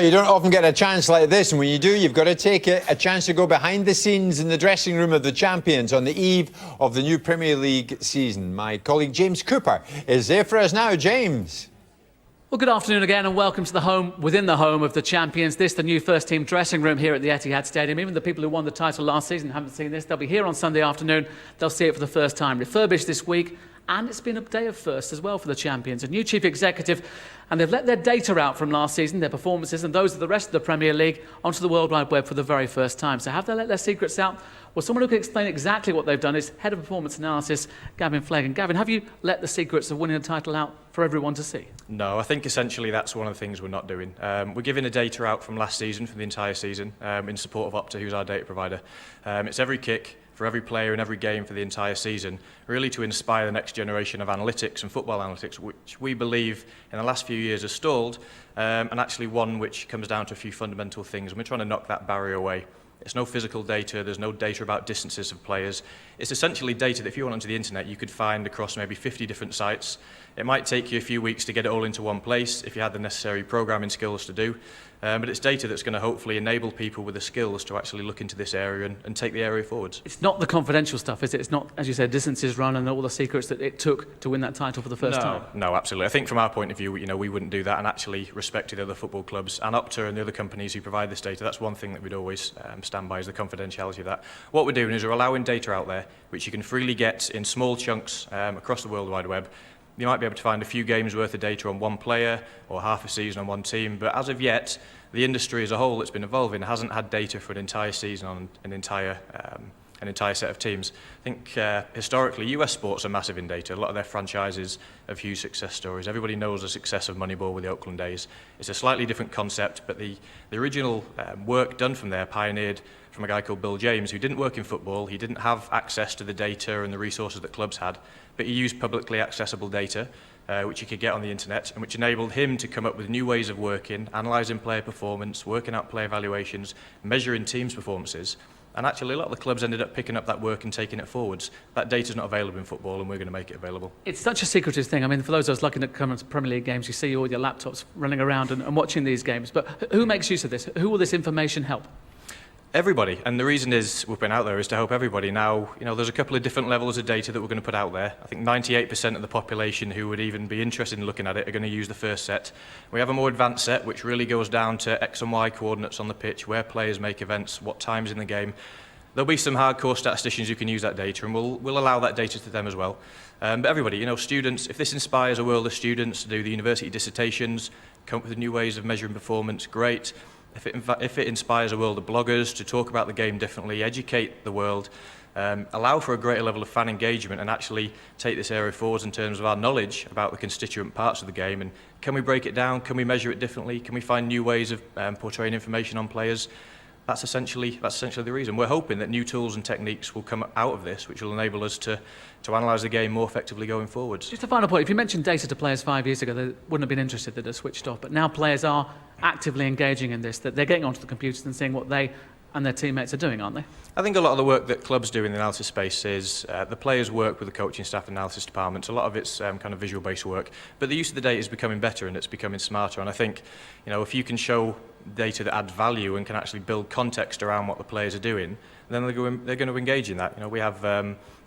You don't often get a chance like this, and when you do, you've got to take it, a chance to go behind the scenes in the dressing room of the champions on the eve of the new Premier League season. My colleague James Cooper is there for us now. James. Well, good afternoon again, and welcome to the home within the home of the champions. This, the new first-team dressing room here at the Etihad Stadium. Even the people who won the title last season haven't seen this. They'll be here on Sunday afternoon. They'll see it for the first time. Refurbished this week, and it's been a day of firsts as well for the champions. A new chief executive, and they've let their data out from last season, their performances, and those of the rest of the Premier League onto the World Wide Web for the very first time. So have they let their secrets out? Well, someone who can explain exactly what they've done is Head of Performance Analysis, Gavin Fleig. And Gavin, have you let the secrets of winning a title out for everyone to see? No, I think essentially that's one of the things we're not doing. We're giving the data out from last season, for the entire season, in support of Opta, who's our data provider. It's every kick for every player in every game for the entire season, really to inspire the next generation of analytics and football analytics, which we believe in the last few years has stalled, and actually one which comes down to a few fundamental things, and we're trying to knock that barrier away. It's no physical data, there's no data about distances of players. It's essentially data that if you went onto the internet you could find across maybe 50 different sites. It might take you a few weeks to get it all into one place if you had the necessary programming skills to do. But it's data that's going to hopefully enable people with the skills to actually look into this area and take the area forwards. It's not the confidential stuff, is it? It's not, as you said, distances run and all the secrets that it took to win that title for the first time. No, absolutely. I think from our point of view, we wouldn't do that, and actually respected the other football clubs and Opta and the other companies who provide this data. That's one thing that we'd always stand by, is the confidentiality of that. What we're doing is we're allowing data out there which you can freely get in small chunks across the World Wide Web. You might be able to find a few games worth of data on one player or half a season on one team, but as of yet, the industry as a whole that's been evolving hasn't had data for an entire season on an entire set of teams. I think historically US sports are massive in data. A lot of their franchises have huge success stories. Everybody knows the success of Moneyball with the Oakland A's. It's a slightly different concept, but the original work done from there, pioneered from a guy called Bill James, who didn't work in football. He didn't have access to the data and the resources that clubs had, but he used publicly accessible data which you could get on the internet, and which enabled him to come up with new ways of working, analysing player performance, working out player evaluations, measuring teams' performances. And actually a lot of the clubs ended up picking up that work and taking it forwards. That data's not available in football, and we're going to make it available. It's such a secretive thing. I mean, for those of us looking at coming to Premier League games, you see all your laptops running around and watching these games. But who makes use of this? Who will this information help? Everybody, and the reason is we've been out there is to help everybody. Now, there's a couple of different levels of data that we're going to put out there. I think 98% of the population who would even be interested in looking at it are going to use the first set. We have a more advanced set which really goes down to X and Y coordinates on the pitch, where players make events, what times in the game. There'll be some hardcore statisticians who can use that data, and we'll allow that data to them as well. But everybody, students, if this inspires a world of students to do the university dissertations, come up with new ways of measuring performance, great. If it inspires a world of bloggers to talk about the game differently, educate the world, allow for a greater level of fan engagement, and actually take this area forwards in terms of our knowledge about the constituent parts of the game, and can we break it down, can we measure it differently, can we find new ways of portraying information on players? That's essentially the reason. We're hoping that new tools and techniques will come out of this, which will enable us to analyse the game more effectively going forwards. Just a final point. If you mentioned data to players 5 years ago, they wouldn't have been interested, they'd have switched off. But now players are actively engaging in this, that they're getting onto the computers and seeing what they and their teammates are doing, aren't they? I think a lot of the work that clubs do in the analysis space is the players work with the coaching staff and analysis departments. A lot of it's kind of visual-based work, but the use of the data is becoming better and it's becoming smarter. And I think, if you can show data that adds value and can actually build context around what the players are doing, then they're going to engage in that. We have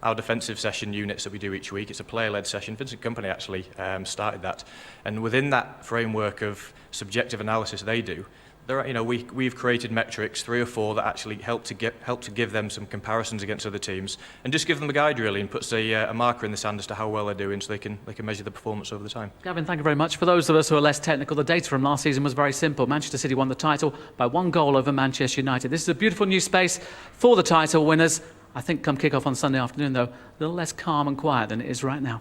our defensive session units that we do each week. It's a player-led session. Vincent Kompany actually started that, and within that framework of subjective analysis they do, we've created metrics, 3 or 4, that actually help to give them some comparisons against other teams, and just give them a guide really, and puts a marker in the sand as to how well they're doing, so they can measure the performance over the time. Gavin, thank you very much. For those of us who are less technical, the data from last season was very simple. Manchester City won the title by 1 goal over Manchester United. This is a beautiful new space for the title winners. I think come kick-off on Sunday afternoon, though, a little less calm and quiet than it is right now.